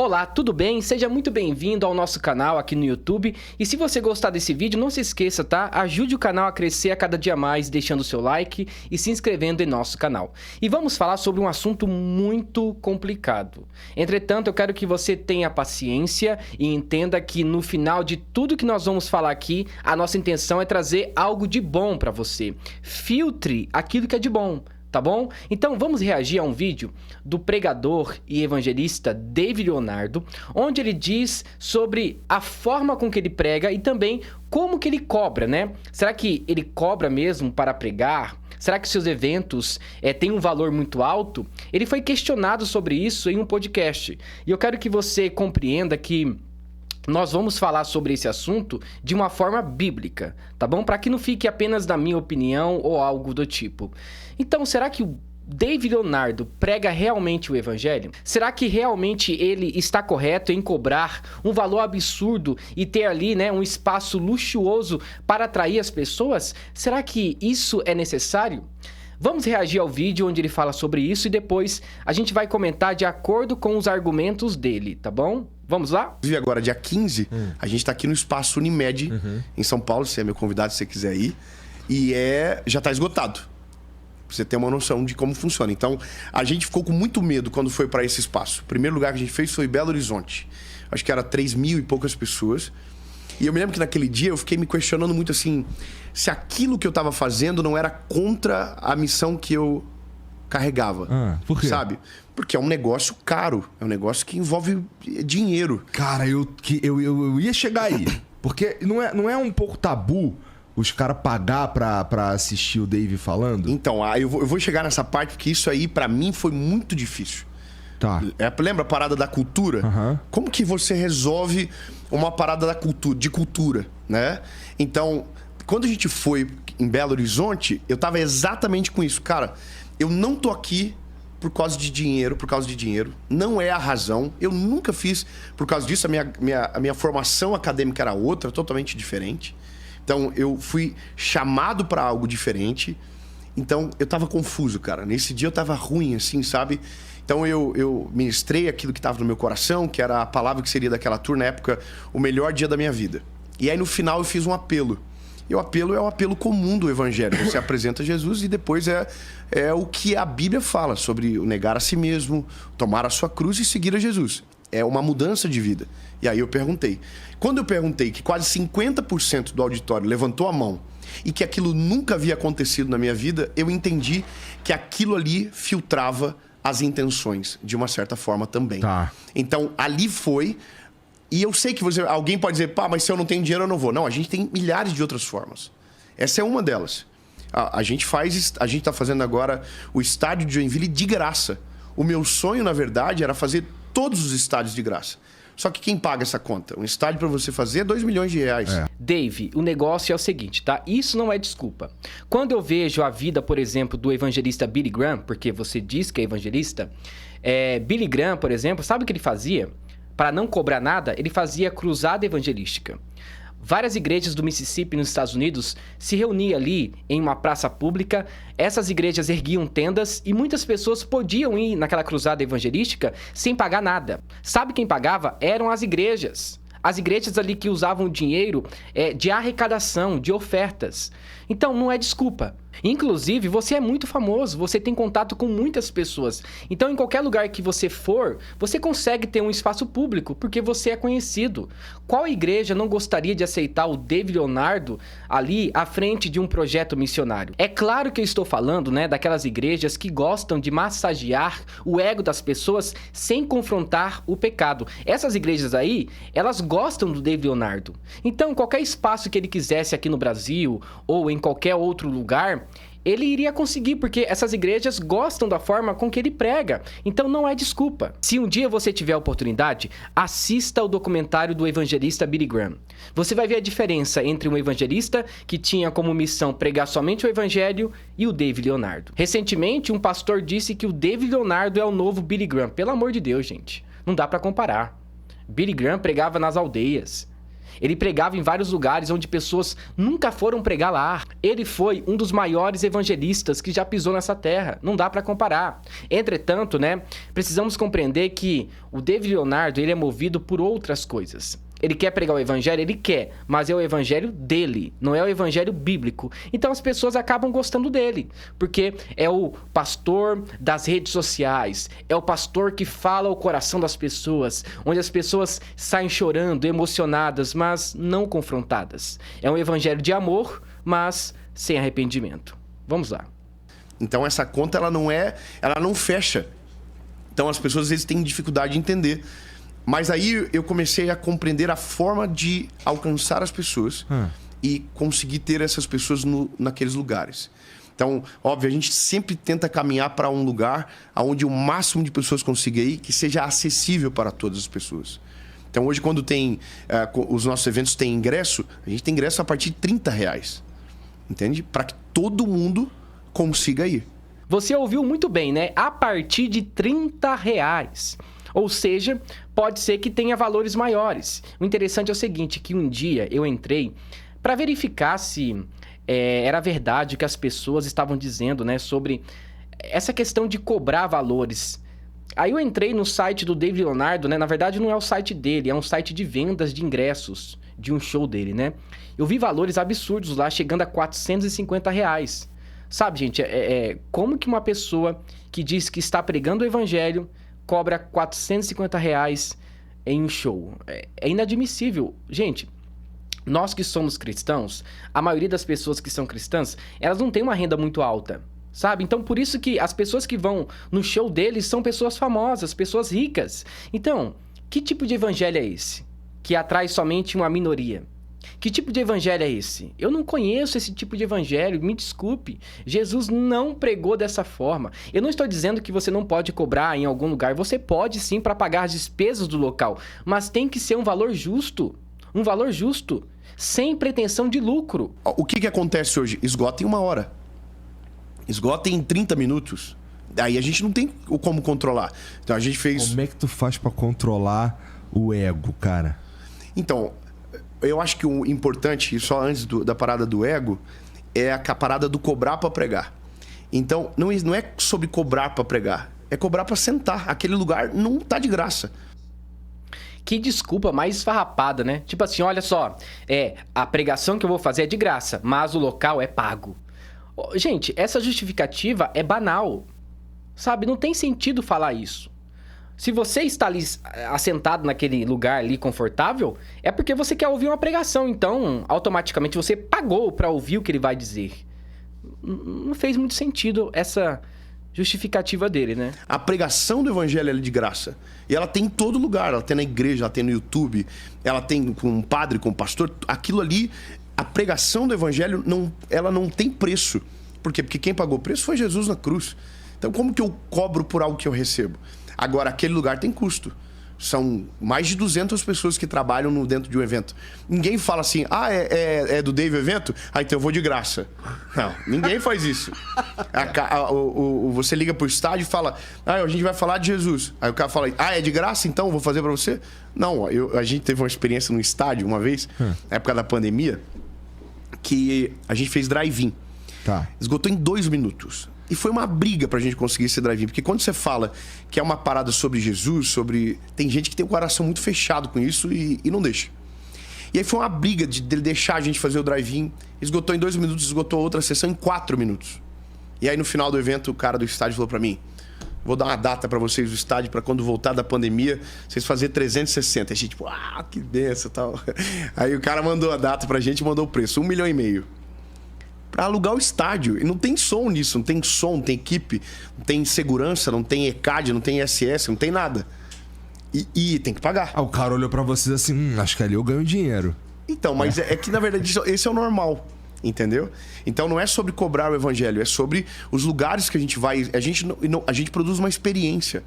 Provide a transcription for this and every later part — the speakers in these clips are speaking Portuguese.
Olá, tudo bem? Seja muito bem-vindo ao nosso canal aqui no YouTube. E se você gostar desse vídeo, não se esqueça, tá? Ajude o canal a crescer a cada dia mais, deixando o seu like e se inscrevendo em nosso canal. E vamos falar sobre um assunto muito complicado. Entretanto, eu quero que você tenha paciência e entenda que no final de tudo que nós vamos falar aqui, a nossa intenção é trazer algo de bom para você. Filtre aquilo que é de bom. Tá bom? Então vamos reagir a um vídeo do pregador e evangelista David Leonardo, onde ele diz sobre a forma com que ele prega e também como que ele cobra, né? Será que ele cobra mesmo para pregar? Será que seus eventos têm um valor muito alto? Ele foi questionado sobre isso em um podcast. E eu quero que você compreenda que nós vamos falar sobre esse assunto de uma forma bíblica, tá bom? Para que não fique apenas na minha opinião ou algo do tipo. Então, será que o David Leonardo prega realmente o evangelho? Será que realmente ele está correto em cobrar um valor absurdo e ter ali, né, um espaço luxuoso para atrair as pessoas? Será que isso é necessário? Vamos reagir ao vídeo onde ele fala sobre isso e depois a gente vai comentar de acordo com os argumentos dele, tá bom? Vamos lá? Inclusive agora, dia 15, a gente tá aqui no Espaço Unimed, em São Paulo. Você é meu convidado se você quiser ir. E já tá esgotado. Pra você ter uma noção de como funciona. Então, a gente ficou com muito medo quando foi para esse espaço. O primeiro lugar que a gente fez foi Belo Horizonte. Acho que era 3.000 e poucas pessoas. E eu me lembro que naquele dia eu fiquei me questionando muito assim, se aquilo que eu tava fazendo não era contra a missão que eu carregava. Por quê? Sabe? Porque é um negócio caro, é um negócio que envolve dinheiro. Cara, eu ia chegar aí. Porque não é um pouco tabu os caras pagar pra assistir o Dave falando? Então, eu vou chegar nessa parte, porque isso aí pra mim foi muito difícil. Tá. Lembra a parada da cultura? Como que você resolve uma parada de cultura, né? Então, quando a gente foi em Belo Horizonte, eu tava exatamente com isso. Cara, eu não tô aqui por causa de dinheiro, não é a razão. Eu nunca fiz por causa disso. A minha formação acadêmica era outra, totalmente diferente. Então, eu fui chamado para algo diferente. Então, eu tava confuso, cara. Nesse dia eu tava ruim, assim, sabe? Então, eu ministrei aquilo que estava no meu coração, que era a palavra que seria daquela tour, na época, o melhor dia da minha vida. E aí, no final, eu fiz um apelo. E o apelo é o apelo comum do evangelho. Você apresenta Jesus e depois é o que a Bíblia fala sobre o negar a si mesmo, tomar a sua cruz e seguir a Jesus. É uma mudança de vida. E aí eu perguntei. Quando eu perguntei que quase 50% do auditório levantou a mão e que aquilo nunca havia acontecido na minha vida, eu entendi que aquilo ali filtrava as intenções, de uma certa forma também. Tá. Então, ali foi. E eu sei que alguém pode dizer, pá, mas se eu não tenho dinheiro, eu não vou. Não, a gente tem milhares de outras formas. Essa é uma delas. A gente tá fazendo agora o estádio de Joinville de graça. O meu sonho, na verdade, era fazer todos os estádios de graça. Só que quem paga essa conta? Um estádio para você fazer é 2 milhões de reais. Dave, o negócio é o seguinte, tá? Isso não é desculpa. Quando eu vejo a vida, por exemplo, do evangelista Billy Graham, porque você diz que é evangelista, Billy Graham, por exemplo, sabe o que ele fazia? Para não cobrar nada, ele fazia cruzada evangelística. Várias igrejas do Mississippi, nos Estados Unidos, se reuniam ali em uma praça pública. Essas igrejas erguiam tendas e muitas pessoas podiam ir naquela cruzada evangelística sem pagar nada. Sabe quem pagava? Eram as igrejas. As igrejas ali que usavam dinheiro de arrecadação, de ofertas. Então, não é desculpa. Inclusive, você é muito famoso, você tem contato com muitas pessoas. Então, em qualquer lugar que você for, você consegue ter um espaço público, porque você é conhecido. Qual igreja não gostaria de aceitar o David Leonardo ali à frente de um projeto missionário? É claro que eu estou falando, né, daquelas igrejas que gostam de massagear o ego das pessoas sem confrontar o pecado. Essas igrejas aí, elas gostam do David Leonardo. Então, qualquer espaço que ele quisesse aqui no Brasil ou em qualquer outro lugar, ele iria conseguir, porque essas igrejas gostam da forma com que ele prega. Então não é desculpa. Se um dia você tiver a oportunidade, assista o documentário do evangelista Billy Graham. Você vai ver a diferença entre um evangelista que tinha como missão pregar somente o evangelho e o David Leonardo. Recentemente, um pastor disse que o David Leonardo é o novo Billy Graham. Pelo amor de Deus, gente. Não dá pra comparar. Billy Graham pregava nas aldeias. Ele pregava em vários lugares onde pessoas nunca foram pregar lá. Ele foi um dos maiores evangelistas que já pisou nessa terra. Não dá para comparar. Entretanto, né, precisamos compreender que o David Leonardo, ele é movido por outras coisas. Ele quer pregar o evangelho? Ele quer, mas é o evangelho dele, não é o evangelho bíblico. Então as pessoas acabam gostando dele, porque é o pastor das redes sociais, é o pastor que fala o coração das pessoas, onde as pessoas saem chorando, emocionadas, mas não confrontadas. É um evangelho de amor, mas sem arrependimento. Vamos lá. Então essa conta, ela não fecha. Então as pessoas às vezes têm dificuldade de entender. Mas aí eu comecei a compreender a forma de alcançar as pessoas e conseguir ter essas pessoas naqueles lugares. Então, óbvio, a gente sempre tenta caminhar para um lugar onde o máximo de pessoas consiga ir, que seja acessível para todas as pessoas. Então, hoje, quando tem os nossos eventos têm ingresso, a gente tem ingresso a partir de R$30. Entende? Para que todo mundo consiga ir. Você ouviu muito bem, né? A partir de R$30. Ou seja, pode ser que tenha valores maiores. O interessante é o seguinte, que um dia eu entrei para verificar se era verdade o que as pessoas estavam dizendo, né, sobre essa questão de cobrar valores. Aí eu entrei no site do David Leonardo, né? Na verdade, não é o site dele, é um site de vendas de ingressos de um show dele, né? Eu vi valores absurdos lá, chegando a R$450. Sabe, gente, como que uma pessoa que diz que está pregando o evangelho cobra R$450 em um show? É inadmissível. Gente, nós que somos cristãos, a maioria das pessoas que são cristãs, elas não têm uma renda muito alta, sabe? Então, por isso que as pessoas que vão no show deles são pessoas famosas, pessoas ricas. Então, que tipo de evangelho é esse? Que atrai somente uma minoria? Que tipo de evangelho é esse? Eu não conheço esse tipo de evangelho, me desculpe. Jesus não pregou dessa forma. Eu não estou dizendo que você não pode cobrar em algum lugar. Você pode sim para pagar as despesas do local, mas tem que ser um valor justo. Um valor justo, sem pretensão de lucro. O que acontece hoje? Esgota em 1 hora. Esgota em 30 minutos. Daí a gente não tem como controlar. Então a gente fez... Como é que tu faz para controlar o ego, cara? Então... Eu acho que o importante, só antes da parada do ego, é a parada do cobrar para pregar. Então, não é sobre cobrar para pregar, é cobrar para sentar. Aquele lugar não tá de graça. Que desculpa mais esfarrapada, né? Tipo assim, olha só, a pregação que eu vou fazer é de graça, mas o local é pago. Gente, essa justificativa é banal, sabe? Não tem sentido falar isso. Se você está ali assentado naquele lugar ali confortável, é porque você quer ouvir uma pregação. Então, automaticamente você pagou para ouvir o que ele vai dizer. Não fez muito sentido essa justificativa dele, né? A pregação do evangelho é de graça. E ela tem em todo lugar. Ela tem na igreja, ela tem no YouTube, ela tem com um padre, com um pastor. Aquilo ali, a pregação do evangelho, ela não tem preço. Por quê? Porque quem pagou o preço foi Jesus na cruz. Então, como que eu cobro por algo que eu recebo? Agora, aquele lugar tem custo. São mais de 200 pessoas que trabalham dentro de um evento. Ninguém fala assim, é do Dave o evento? Então eu vou de graça. Não, ninguém faz isso. Você liga pro estádio e fala, a gente vai falar de Jesus. Aí o cara fala, é de graça então? Eu vou fazer pra você? Não, a gente teve uma experiência no estádio uma vez, na época da pandemia, que a gente fez drive-in. Tá. Esgotou em 2 minutos. E foi uma briga pra gente conseguir esse drive-in. Porque quando você fala que é uma parada sobre Jesus, tem gente que tem o coração muito fechado com isso e não deixa. E aí foi uma briga de deixar a gente fazer o drive-in. Esgotou em 2 minutos, esgotou outra sessão em 4 minutos. E aí no final do evento, o cara do estádio falou pra mim, vou dar uma data pra vocês do estádio pra quando voltar da pandemia, vocês fazerem 360. E a gente, tipo, que benção e tal. Aí o cara mandou a data pra gente e mandou o preço, 1,5 milhão. Pra alugar o estádio. E não tem som nisso, não tem som, não tem equipe, não tem segurança, não tem ECAD, não tem SS, não tem nada. E tem que pagar. O cara olhou pra vocês assim, acho que ali eu ganho dinheiro. Então, mas é que na verdade esse é o normal, entendeu? Então não é sobre cobrar o evangelho, é sobre os lugares que a gente vai. A gente produz uma experiência.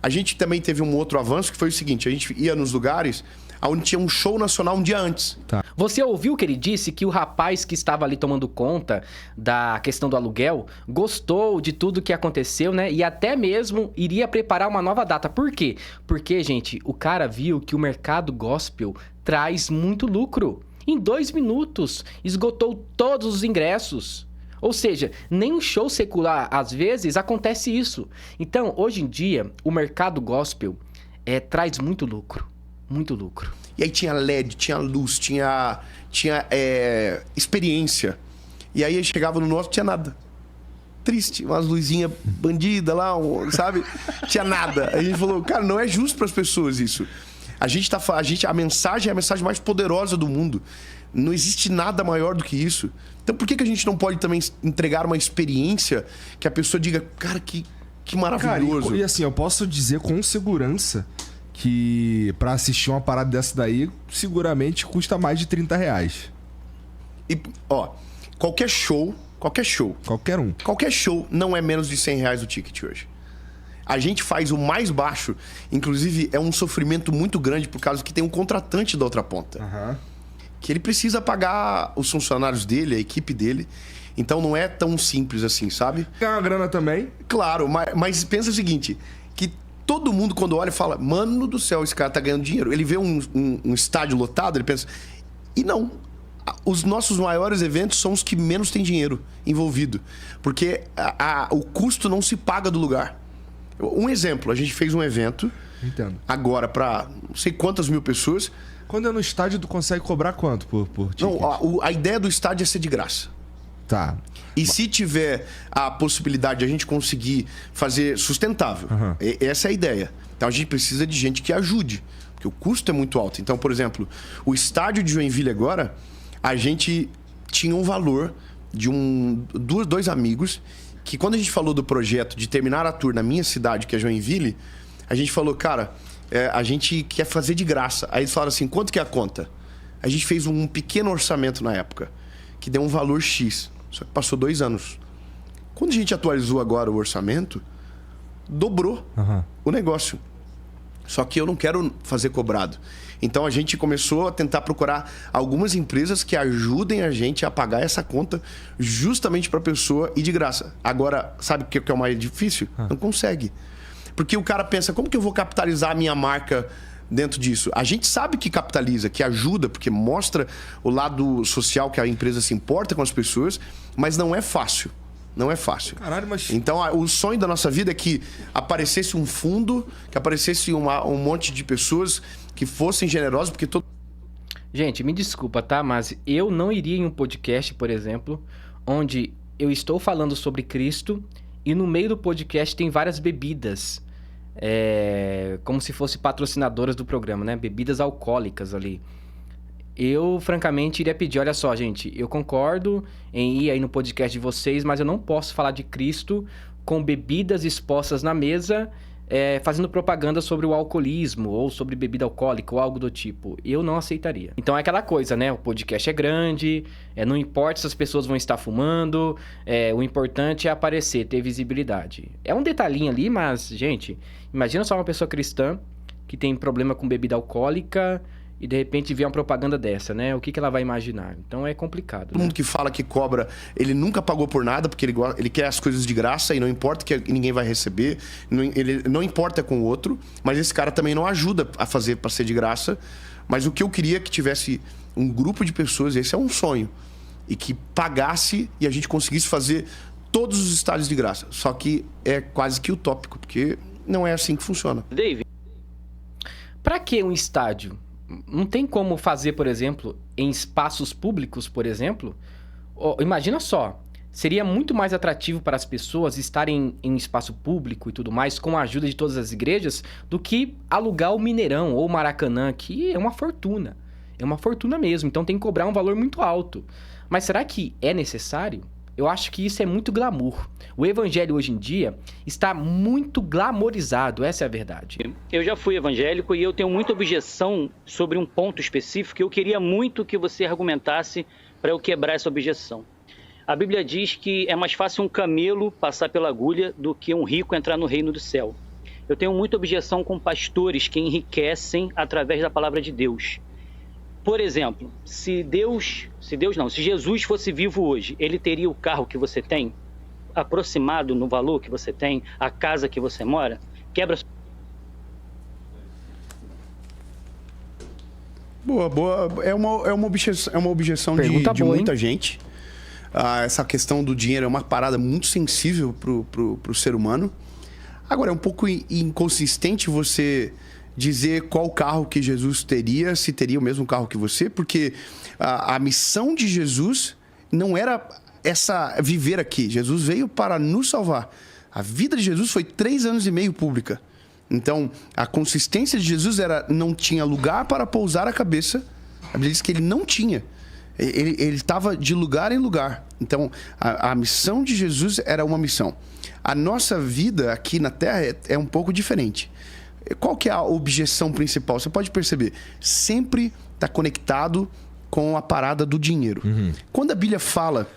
A gente também teve um outro avanço que foi o seguinte, a gente ia nos lugares onde tinha um show nacional um dia antes. Tá. Você ouviu que ele disse que o rapaz que estava ali tomando conta da questão do aluguel gostou de tudo que aconteceu, né? E até mesmo iria preparar uma nova data. Por quê? Porque, gente, o cara viu que o mercado gospel traz muito lucro. Em 2 minutos, esgotou todos os ingressos. Ou seja, nem um show secular, às vezes, acontece isso. Então, hoje em dia, o mercado gospel traz muito lucro. Muito lucro. E aí tinha LED, tinha luz, tinha experiência. E aí chegava no nosso, tinha nada. Triste, umas luzinhas bandidas lá, sabe? Tinha nada. Aí a gente falou, cara, não é justo para as pessoas isso. A mensagem é a mensagem mais poderosa do mundo. Não existe nada maior do que isso. Então por que a gente não pode também entregar uma experiência que a pessoa diga, cara, que maravilhoso. Cara, e assim, eu posso dizer com segurança que pra assistir uma parada dessa daí, seguramente custa mais de R$30. E, ó, qualquer show, Qualquer um. não é menos de R$100 o ticket hoje. A gente faz o mais baixo, inclusive é um sofrimento muito grande por causa que tem um contratante da outra ponta. Uhum. Que ele precisa pagar os funcionários dele, a equipe dele. Então não é tão simples assim, sabe? Ganha uma grana também. Claro, mas pensa o seguinte, que todo mundo quando olha fala, mano do céu, esse cara tá ganhando dinheiro. Ele vê um estádio lotado, ele pensa... E não, os nossos maiores eventos são os que menos tem dinheiro envolvido. Porque o custo não se paga do lugar. Um exemplo, a gente fez um evento... Entendo. Agora para não sei quantas mil pessoas. Quando é no estádio, tu consegue cobrar quanto por ticket? Não, a ideia do estádio é ser de graça. Tá. E se tiver a possibilidade de a gente conseguir fazer sustentável, essa é a ideia. Então a gente precisa de gente que ajude, porque o custo é muito alto. Então, por exemplo, o estádio de Joinville agora, a gente tinha um valor de dois amigos que quando a gente falou do projeto de terminar a tour na minha cidade, que é Joinville, a gente falou, cara, a gente quer fazer de graça. Aí eles falaram assim, quanto que é a conta? A gente fez um pequeno orçamento na época, que deu um valor X. Só que passou 2 anos. Quando a gente atualizou agora o orçamento, dobrou o negócio. Só que eu não quero fazer cobrado. Então a gente começou a tentar procurar algumas empresas que ajudem a gente a pagar essa conta justamente para a pessoa e de graça. Agora, sabe o que é o mais difícil? Não consegue. Porque o cara pensa, como que eu vou capitalizar a minha marca dentro disso? A gente sabe que capitaliza, que ajuda, porque mostra o lado social que a empresa se importa com as pessoas, mas não é fácil. Não é fácil. Caralho, mas... Então, o sonho da nossa vida é que aparecesse um fundo, que aparecesse um monte de pessoas que fossem generosas, porque todo... Gente, me desculpa, tá? Mas eu não iria em um podcast, por exemplo, onde eu estou falando sobre Cristo e no meio do podcast tem várias bebidas. Como se fossem patrocinadoras do programa, né? Bebidas alcoólicas ali. Eu, francamente, iria pedir, olha só, gente, eu concordo em ir aí no podcast de vocês, mas eu não posso falar de Cristo com bebidas expostas na mesa, fazendo propaganda sobre o alcoolismo, ou sobre bebida alcoólica, ou algo do tipo. Eu não aceitaria. Então é aquela coisa, né? O podcast é grande, não importa se as pessoas vão estar fumando, o importante é aparecer, ter visibilidade. É um detalhinho ali, mas, gente, imagina só uma pessoa cristã que tem problema com bebida alcoólica e de repente vê uma propaganda dessa, né? O que ela vai imaginar? Então é complicado. Todo mundo que fala que cobra, ele nunca pagou por nada, porque ele quer as coisas de graça e não importa que ninguém vai receber, ele não importa com o outro, mas esse cara também não ajuda a fazer para ser de graça. Mas o que eu queria é que tivesse um grupo de pessoas, esse é um sonho, e que pagasse e a gente conseguisse fazer todos os estádios de graça. Só que é quase que utópico, porque não é assim que funciona. David, para que um estádio? Não tem como fazer, por exemplo, em espaços públicos, por exemplo. Imagina só, seria muito mais atrativo para as pessoas estarem em um espaço público e tudo mais, com a ajuda de todas as igrejas, do que alugar o Mineirão ou o Maracanã, que é uma fortuna. É uma fortuna mesmo, então tem que cobrar um valor muito alto. Mas será que é necessário? Eu acho que isso é muito glamour. O evangelho hoje em dia está muito glamorizado, essa é a verdade. Eu já fui evangélico e eu tenho muita objeção sobre um ponto específico. Eu queria muito que você argumentasse para eu quebrar essa objeção. A Bíblia diz que é mais fácil um camelo passar pela agulha do que um rico entrar no reino do céu. Eu tenho muita objeção com pastores que enriquecem através da palavra de Deus. Por exemplo, se Jesus fosse vivo hoje, ele teria o carro que você tem, aproximado no valor que você tem, a casa que você mora? Quebra. Boa. É uma objeção de muita gente. Essa questão do dinheiro é uma parada muito sensível pro ser humano. Agora, é um pouco inconsistente você dizer qual carro que Jesus teria, se teria o mesmo carro que você, porque a missão de Jesus não era essa viver aqui. Jesus veio para nos salvar. A vida de Jesus foi 3 anos e meio pública. Então, a consistência de Jesus não tinha lugar para pousar a cabeça. A Bíblia diz que ele não tinha. Ele estava de lugar em lugar. Então, a missão de Jesus era uma missão. A nossa vida aqui na Terra é um pouco diferente. Qual que é a objeção principal? Você pode perceber, sempre está conectado com a parada do dinheiro. Quando a Bíblia fala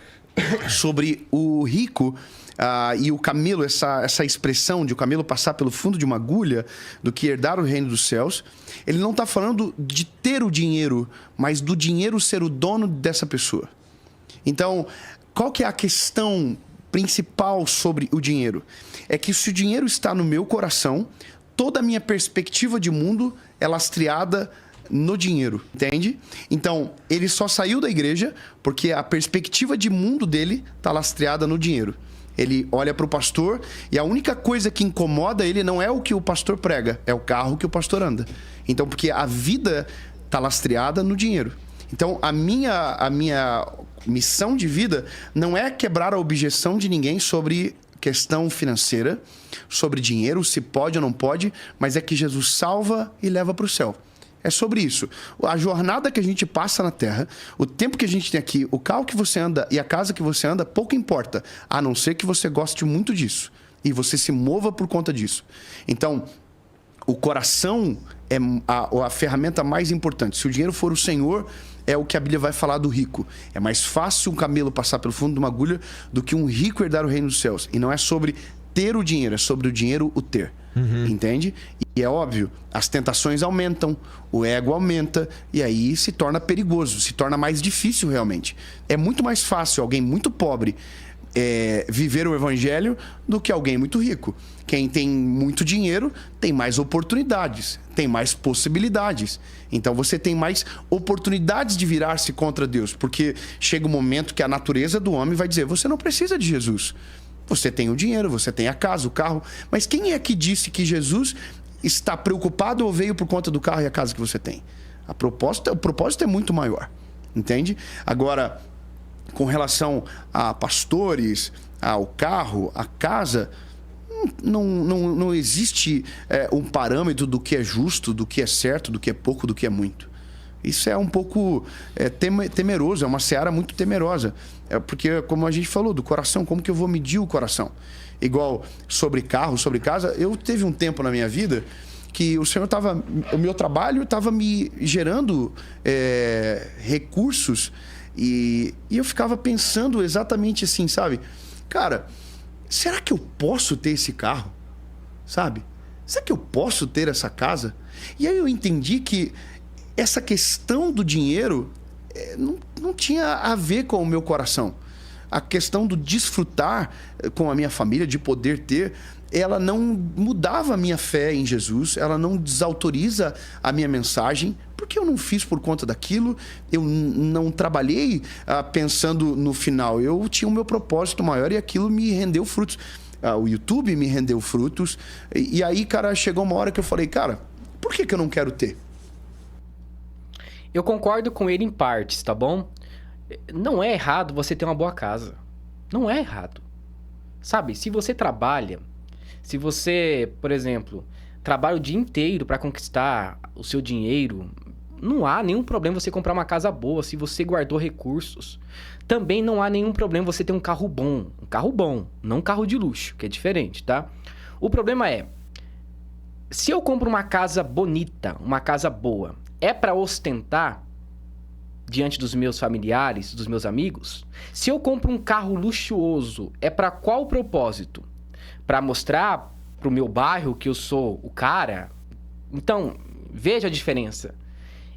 sobre o rico e o camelo, essa expressão de o camelo passar pelo fundo de uma agulha do que herdar o reino dos céus, ele não está falando de ter o dinheiro, mas do dinheiro ser o dono dessa pessoa. Então, qual que é a questão principal sobre o dinheiro? É que se o dinheiro está no meu coração, toda a minha perspectiva de mundo é lastreada no dinheiro, entende? Então, ele só saiu da igreja porque a perspectiva de mundo dele está lastreada no dinheiro. Ele olha para o pastor e a única coisa que incomoda ele não é o que o pastor prega, é o carro que o pastor anda. Então, porque a vida está lastreada no dinheiro. Então, a minha missão de vida não é quebrar a objeção de ninguém sobre questão financeira, sobre dinheiro, se pode ou não pode, mas é que Jesus salva e leva para o céu. É sobre isso. A jornada que a gente passa na Terra, o tempo que a gente tem aqui, o carro que você anda e a casa que você anda, pouco importa, a não ser que você goste muito disso e você se mova por conta disso. Então, o coração é a ferramenta mais importante. Se o dinheiro for o Senhor, é o que a Bíblia vai falar do rico. É mais fácil um camelo passar pelo fundo de uma agulha do que um rico herdar o reino dos céus. E não é sobre ter o dinheiro, é sobre o dinheiro o ter. Entende? E é óbvio, as tentações aumentam, o ego aumenta, e aí se torna perigoso, se torna mais difícil realmente. É muito mais fácil alguém muito pobre viver o evangelho do que alguém muito rico. Quem tem muito dinheiro tem mais oportunidades, tem mais possibilidades. Então você tem mais oportunidades de virar-se contra Deus, porque chega um momento que a natureza do homem vai dizer: você não precisa de Jesus. Você tem o dinheiro, você tem a casa, o carro. Mas quem é que disse que Jesus está preocupado ou veio por conta do carro e a casa que você tem? O propósito é muito maior, entende? Agora, com relação a pastores, ao carro, à casa, não existe um parâmetro do que é justo, do que é certo, do que é pouco, do que é muito. Isso é um pouco temeroso, é uma seara muito temerosa. Porque, como a gente falou, do coração, como que eu vou medir o coração? Igual sobre carro, sobre casa, eu teve um tempo na minha vida que o meu trabalho estava me gerando recursos e eu ficava pensando exatamente assim, sabe? Cara, será que eu posso ter esse carro? Sabe? Será que eu posso ter essa casa? E aí eu entendi que essa questão do dinheiro não tinha a ver com o meu coração. A questão do desfrutar com a minha família, de poder ter, ela não mudava a minha fé em Jesus, ela não desautoriza a minha mensagem, porque eu não fiz por conta daquilo, eu não trabalhei pensando no final. Eu tinha o meu propósito maior e aquilo me rendeu frutos. O YouTube me rendeu frutos. E aí, cara, chegou uma hora que eu falei: cara, por que eu não quero ter? Eu concordo com ele em partes, tá bom? Não é errado você ter uma boa casa. Não é errado. Sabe, se você trabalha, se você, por exemplo, trabalha o dia inteiro para conquistar o seu dinheiro, não há nenhum problema você comprar uma casa boa se você guardou recursos. Também não há nenhum problema você ter um carro bom, não um carro de luxo, que é diferente, tá? O problema é, se eu compro uma casa bonita, uma casa boa, é para ostentar diante dos meus familiares, dos meus amigos? Se eu compro um carro luxuoso, é para qual propósito? Para mostrar pro meu bairro que eu sou o cara. Então, veja a diferença.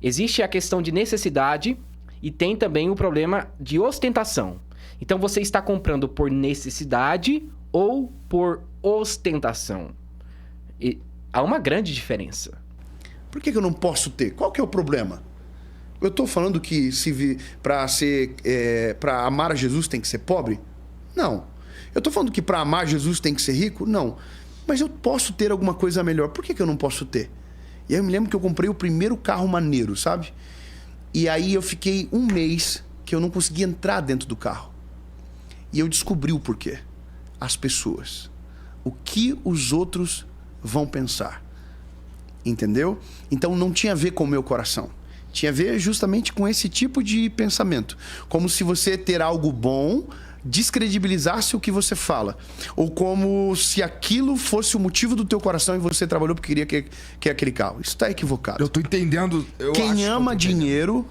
Existe a questão de necessidade e tem também o problema de ostentação. Então, você está comprando por necessidade ou por ostentação? E há uma grande diferença. Por que eu não posso ter? Qual que é o problema? Eu tô falando que para amar a Jesus tem que ser pobre? Não. Eu tô falando que para amar Jesus tem que ser rico? Não. Mas eu posso ter alguma coisa melhor. Por que eu não posso ter? E aí eu me lembro que eu comprei o primeiro carro maneiro, sabe? E aí eu fiquei um mês que eu não conseguia entrar dentro do carro. E eu descobri o porquê. As pessoas. O que os outros vão pensar. Entendeu? Então não tinha a ver com o meu coração. Tinha a ver justamente com esse tipo de pensamento. Como se você ter algo bom descredibilizasse o que você fala. Ou como se aquilo fosse o motivo do teu coração e você trabalhou porque queria que aquele carro. Isso está equivocado. Eu tô entendendo. Quem ama dinheiro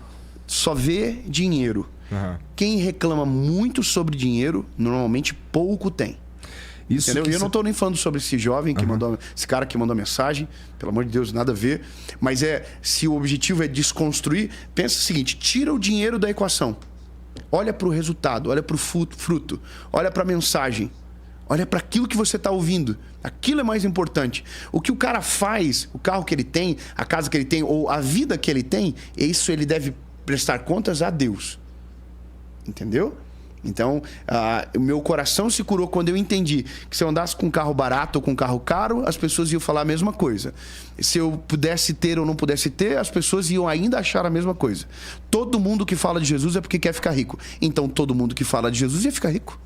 só vê dinheiro. Uhum. Quem reclama muito sobre dinheiro, normalmente pouco tem. Isso. Entendeu? E eu não tô nem falando sobre esse jovem que mandou, esse cara que mandou a mensagem, pelo amor de Deus, nada a ver. Mas se o objetivo é desconstruir, pensa o seguinte: tira o dinheiro da equação. Olha para o resultado, olha para o fruto, olha para a mensagem, olha para aquilo que você está ouvindo. Aquilo é mais importante. O que o cara faz, o carro que ele tem, a casa que ele tem, ou a vida que ele tem, isso ele deve prestar contas a Deus. Entendeu? Então, o meu coração se curou quando eu entendi que se eu andasse com um carro barato ou com um carro caro, as pessoas iam falar a mesma coisa. Se eu pudesse ter ou não pudesse ter, as pessoas iam ainda achar a mesma coisa. Todo mundo que fala de Jesus é porque quer ficar rico. Então, todo mundo que fala de Jesus ia ficar rico.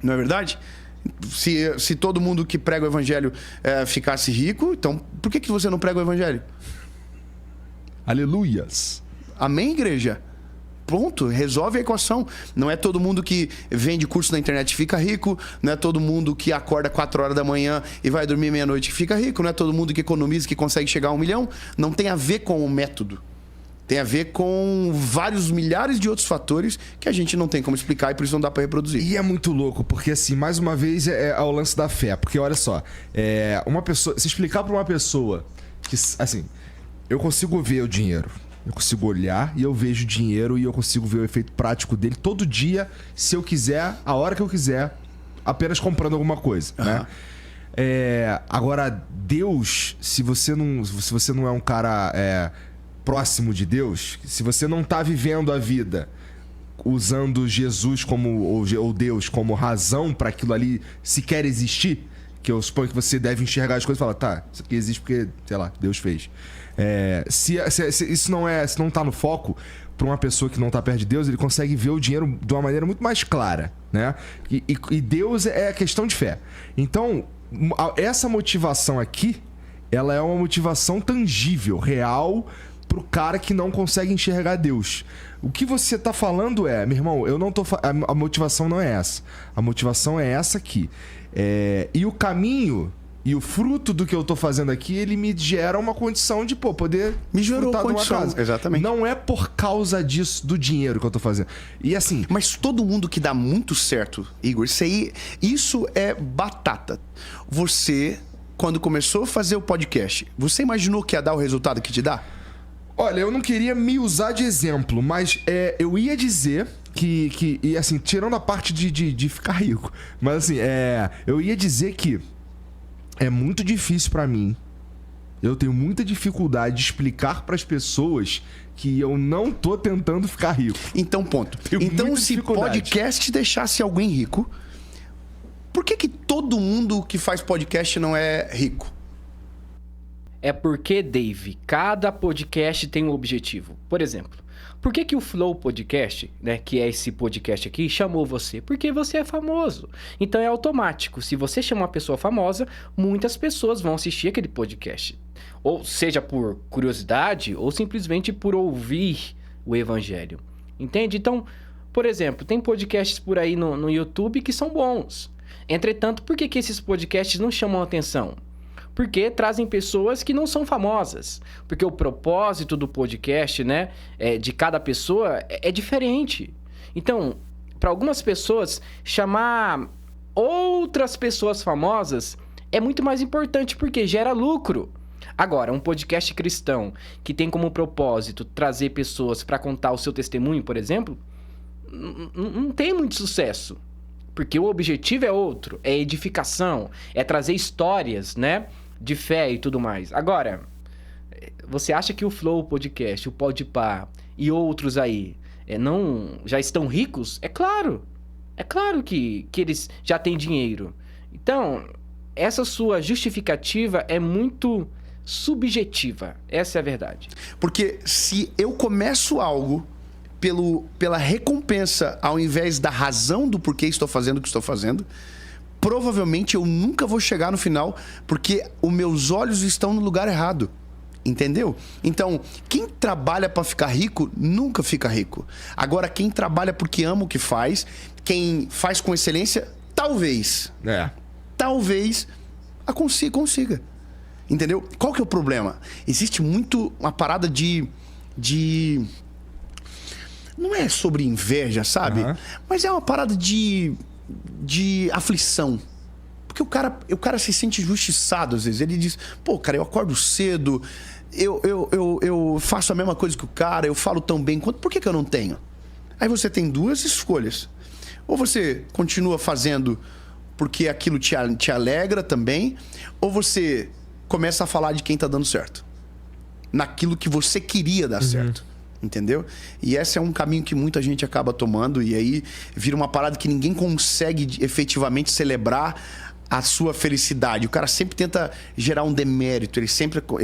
Não é verdade? Se todo mundo que prega o evangelho ficasse rico, então por que você não prega o evangelho? Aleluias. Amém, igreja? Pronto, resolve a equação. Não é todo mundo que vende curso na internet que fica rico, não é todo mundo que acorda 4 horas da manhã e vai dormir meia-noite que fica rico, não é todo mundo que economiza que consegue chegar a 1 milhão. Não tem a ver com o método. Tem a ver com vários milhares de outros fatores que a gente não tem como explicar e por isso não dá para reproduzir. E é muito louco, porque assim, mais uma vez é o lance da fé. Porque olha só, uma pessoa, se explicar para uma pessoa que, assim, eu consigo ver o dinheiro. Eu consigo olhar e eu vejo dinheiro e eu consigo ver o efeito prático dele todo dia, se eu quiser, a hora que eu quiser, apenas comprando alguma coisa, né? Agora, Deus, se você não é um cara próximo de Deus, se você não tá vivendo a vida usando Jesus ou Deus como razão para aquilo ali sequer existir, que eu suponho que você deve enxergar as coisas e falar, tá, isso aqui existe porque, sei lá, Deus fez. Se isso não tá no foco, para uma pessoa que não tá perto de Deus, ele consegue ver o dinheiro de uma maneira muito mais clara, né? E Deus é questão de fé. Então, essa motivação aqui, ela é uma motivação tangível, real, pro cara que não consegue enxergar Deus. O que você tá falando meu irmão, a motivação não é essa. A motivação é essa aqui. E o caminho e o fruto do que eu tô fazendo aqui, ele me gera uma condição de, poder me gerou condição, casa. Exatamente. Não é por causa disso, do dinheiro que eu tô fazendo. E assim... Mas todo mundo que dá muito certo, Igor, isso é batata. Você, quando começou a fazer o podcast, você imaginou que ia dar o resultado que te dá? Olha, eu não queria me usar de exemplo, mas eu ia dizer que e assim, tirando a parte de ficar rico, mas assim, eu ia dizer que é muito difícil pra mim. Eu tenho muita dificuldade de explicar pras pessoas que eu não tô tentando ficar rico. Então, ponto. Então, se podcast deixasse alguém rico, por que todo mundo que faz podcast não é rico? É porque, Dave, cada podcast tem um objetivo. Por exemplo, por que o Flow Podcast, né, que é esse podcast aqui, chamou você? Porque você é famoso. Então é automático. Se você chama uma pessoa famosa, muitas pessoas vão assistir aquele podcast. Ou seja por curiosidade, ou simplesmente por ouvir o evangelho. Entende? Então, por exemplo, tem podcasts por aí no YouTube que são bons. Entretanto, por que esses podcasts não chamam a atenção? Porque trazem pessoas que não são famosas. Porque o propósito do podcast, né, de cada pessoa é diferente. Então, para algumas pessoas, chamar outras pessoas famosas é muito mais importante porque gera lucro. Agora, um podcast cristão que tem como propósito trazer pessoas para contar o seu testemunho, por exemplo, não tem muito sucesso. Porque o objetivo é outro, é edificação, é trazer histórias, né, de fé e tudo mais. Agora, você acha que o Flow Podcast, o Podpah e outros aí não já estão ricos? É claro que eles já têm dinheiro. Então, essa sua justificativa é muito subjetiva. Essa é a verdade. Porque se eu começo algo pela recompensa ao invés da razão do porquê estou fazendo o que estou fazendo, provavelmente eu nunca vou chegar no final porque os meus olhos estão no lugar errado. Entendeu? Então, quem trabalha para ficar rico, nunca fica rico. Agora, quem trabalha porque ama o que faz, quem faz com excelência, talvez consiga. Entendeu? Qual que é o problema? Existe muito uma parada de... Não é sobre inveja, sabe? Mas é uma parada de aflição. Porque o cara se sente injustiçado às vezes. Ele diz, pô, cara, eu acordo cedo, eu faço a mesma coisa que o cara, eu falo tão bem quanto, por que eu não tenho? Aí você tem duas escolhas. Ou você continua fazendo porque aquilo te alegra também, ou você começa a falar de quem tá dando certo. Naquilo que você queria dar certo. Entendeu? E esse é um caminho que muita gente acaba tomando, e aí vira uma parada que ninguém consegue efetivamente celebrar a sua felicidade. O cara sempre tenta gerar um demérito, ele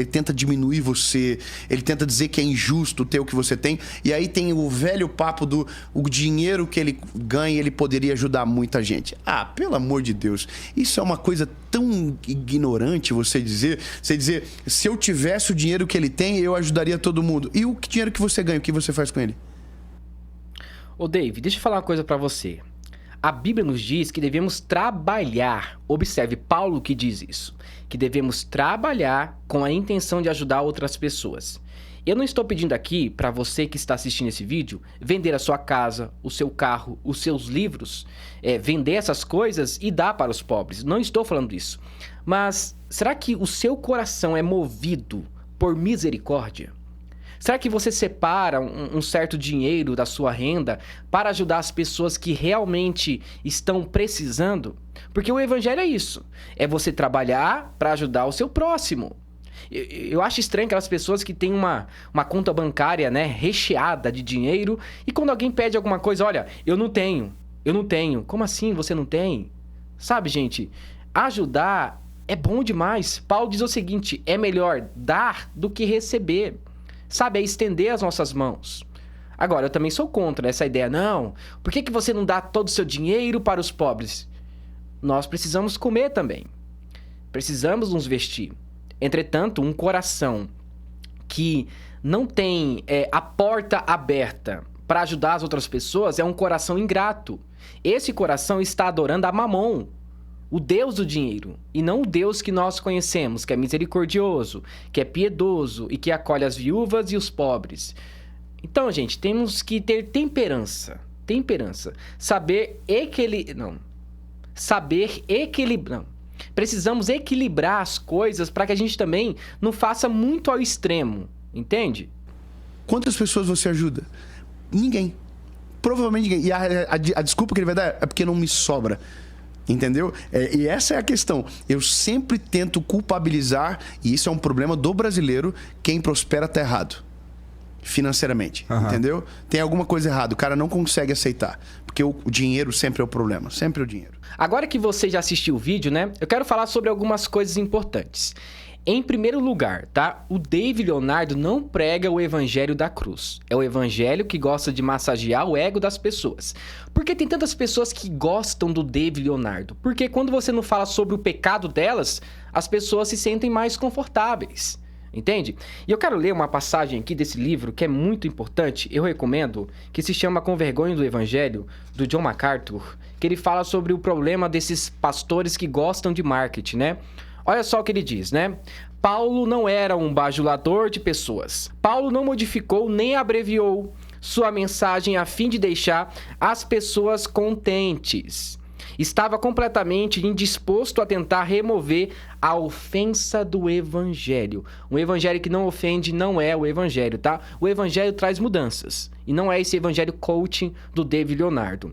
tenta diminuir você, ele tenta dizer que é injusto ter o que você tem, e aí tem o velho papo do o dinheiro que ele ganha, ele poderia ajudar muita gente. Ah, pelo amor de Deus, isso é uma coisa tão ignorante você dizer, se eu tivesse o dinheiro que ele tem, eu ajudaria todo mundo. E o dinheiro que você ganha, o que você faz com ele? Ô Dave, deixa eu falar uma coisa pra você. A Bíblia nos diz que devemos trabalhar. Observe, Paulo que diz isso. Que devemos trabalhar com a intenção de ajudar outras pessoas. Eu não estou pedindo aqui para você que está assistindo esse vídeo vender a sua casa, o seu carro, os seus livros, vender essas coisas e dar para os pobres. Não estou falando isso. Mas será que o seu coração é movido por misericórdia? Será que você separa um certo dinheiro da sua renda para ajudar as pessoas que realmente estão precisando? Porque o evangelho é isso. É você trabalhar para ajudar o seu próximo. Eu acho estranho aquelas pessoas que têm uma conta bancária, né, recheada de dinheiro, e quando alguém pede alguma coisa, olha, eu não tenho. Como assim você não tem? Sabe, gente, ajudar é bom demais. Paulo diz o seguinte, é melhor dar do que receber. Sabe, é estender as nossas mãos. Agora, eu também sou contra essa ideia. Não, por que você não dá todo o seu dinheiro para os pobres? Nós precisamos comer também. Precisamos nos vestir. Entretanto, um coração que não tem a porta aberta para ajudar as outras pessoas é um coração ingrato. Esse coração está adorando a Mamon, o Deus do dinheiro, e não o Deus que nós conhecemos, que é misericordioso, que é piedoso e que acolhe as viúvas e os pobres. Então, gente, temos que ter temperança. Saber equilibrar. Precisamos equilibrar as coisas para que a gente também não faça muito ao extremo, entende? Quantas pessoas você ajuda? Ninguém. Provavelmente ninguém. E a desculpa que ele vai dar é porque não me sobra. Entendeu? E essa é a questão. Eu sempre tento culpabilizar, e isso é um problema do brasileiro, quem prospera tá errado. Financeiramente. Entendeu? Tem alguma coisa errada. O cara não consegue aceitar. Porque o dinheiro sempre é o problema. Sempre é o dinheiro. Agora que você já assistiu o vídeo, né? Eu quero falar sobre algumas coisas importantes. Em primeiro lugar, tá? O Dave Leonardo não prega o evangelho da cruz. É o evangelho que gosta de massagear o ego das pessoas. Por que tem tantas pessoas que gostam do Dave Leonardo? Porque quando você não fala sobre o pecado delas, as pessoas se sentem mais confortáveis. Entende? E eu quero ler uma passagem aqui desse livro que é muito importante, eu recomendo, que se chama Com Vergonha do Evangelho, do John MacArthur, que ele fala sobre o problema desses pastores que gostam de marketing, né? Olha só o que ele diz, né? Paulo não era um bajulador de pessoas. Paulo não modificou nem abreviou sua mensagem a fim de deixar as pessoas contentes. estava completamente indisposto a tentar remover a ofensa do evangelho. Um evangelho que não ofende não é o evangelho, tá? O evangelho traz mudanças. E não é esse evangelho coaching do David Leonardo.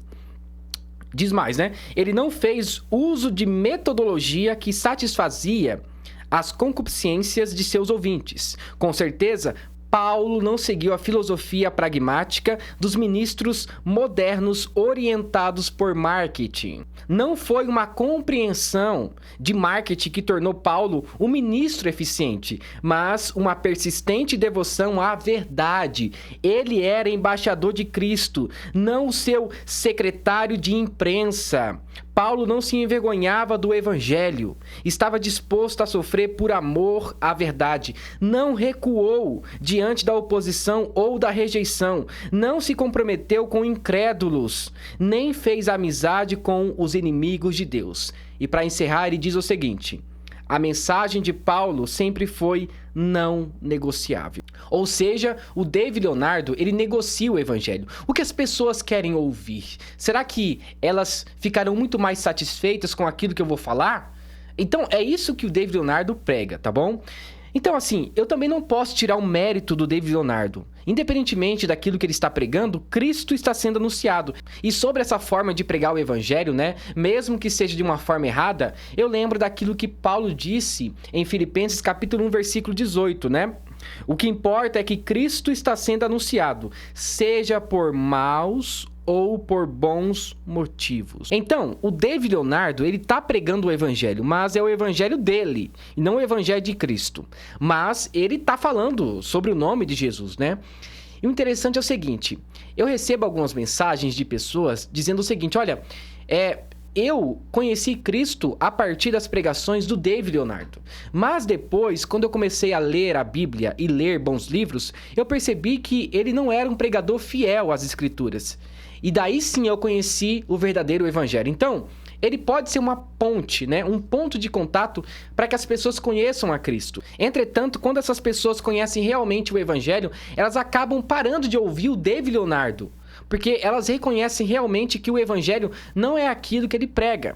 Diz mais, né? Ele não fez uso de metodologia que satisfazia as concupiscências de seus ouvintes. Com certeza, Paulo não seguiu a filosofia pragmática dos ministros modernos orientados por marketing. Não foi uma compreensão de marketing que tornou Paulo um ministro eficiente, mas uma persistente devoção à verdade. Ele era embaixador de Cristo, não o seu secretário de imprensa. Paulo não se envergonhava do evangelho, estava disposto a sofrer por amor à verdade, não recuou diante da oposição ou da rejeição, não se comprometeu com incrédulos, nem fez amizade com os inimigos de Deus. E para encerrar, ele diz o seguinte: a mensagem de Paulo sempre foi não negociável. Ou seja, o David Leonardo, ele negocia o evangelho. O que as pessoas querem ouvir? Será que elas ficarão muito mais satisfeitas com aquilo que eu vou falar? Então, é isso que o David Leonardo prega, tá bom? Então, assim, eu também não posso tirar o mérito do David Leonardo. Independentemente daquilo que ele está pregando, Cristo está sendo anunciado. E sobre essa forma de pregar o evangelho, né, mesmo que seja de uma forma errada, eu lembro daquilo que Paulo disse em Filipenses capítulo 1, versículo 18, né? O que importa é que Cristo está sendo anunciado, seja por maus ou por bons motivos. Então, o David Leonardo, ele tá pregando o evangelho, mas é o evangelho dele, e não o evangelho de Cristo. Mas ele tá falando sobre o nome de Jesus, né? E o interessante é o seguinte, eu recebo algumas mensagens de pessoas dizendo o seguinte: olha, eu conheci Cristo a partir das pregações do David Leonardo. Mas depois, quando eu comecei a ler a Bíblia e ler bons livros, eu percebi que ele não era um pregador fiel às Escrituras. E daí sim eu conheci o verdadeiro evangelho. Então, ele pode ser uma ponte, né? Um ponto de contato para que as pessoas conheçam a Cristo. Entretanto, quando essas pessoas conhecem realmente o evangelho, elas acabam parando de ouvir o David Leonardo, porque elas reconhecem realmente que o evangelho não é aquilo que ele prega.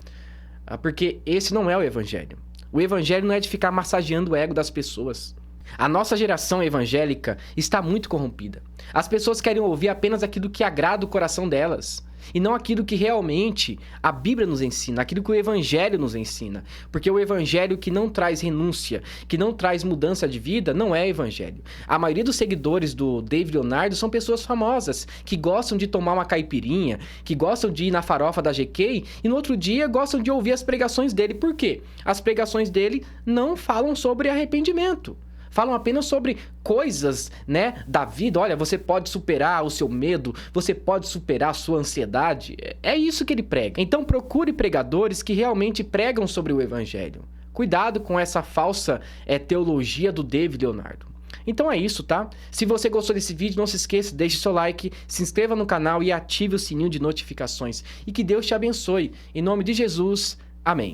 Porque esse não é o evangelho. O evangelho não é de ficar massageando o ego das pessoas. A nossa geração evangélica está muito corrompida. As pessoas querem ouvir apenas aquilo que agrada o coração delas, e não aquilo que realmente a Bíblia nos ensina, aquilo que o evangelho nos ensina. Porque o evangelho que não traz renúncia, que não traz mudança de vida, não é evangelho. A maioria dos seguidores do David Leonardo são pessoas famosas, que gostam de tomar uma caipirinha, que gostam de ir na farofa da GK, e no outro dia gostam de ouvir as pregações dele. Por quê? As pregações dele não falam sobre arrependimento. Falam apenas sobre coisas, né, da vida. Olha, você pode superar o seu medo, você pode superar a sua ansiedade. É isso que ele prega. Então procure pregadores que realmente pregam sobre o evangelho. Cuidado com essa falsa teologia do David Leonardo. Então é isso, tá? Se você gostou desse vídeo, não se esqueça, deixe seu like, se inscreva no canal e ative o sininho de notificações. E que Deus te abençoe. Em nome de Jesus, amém.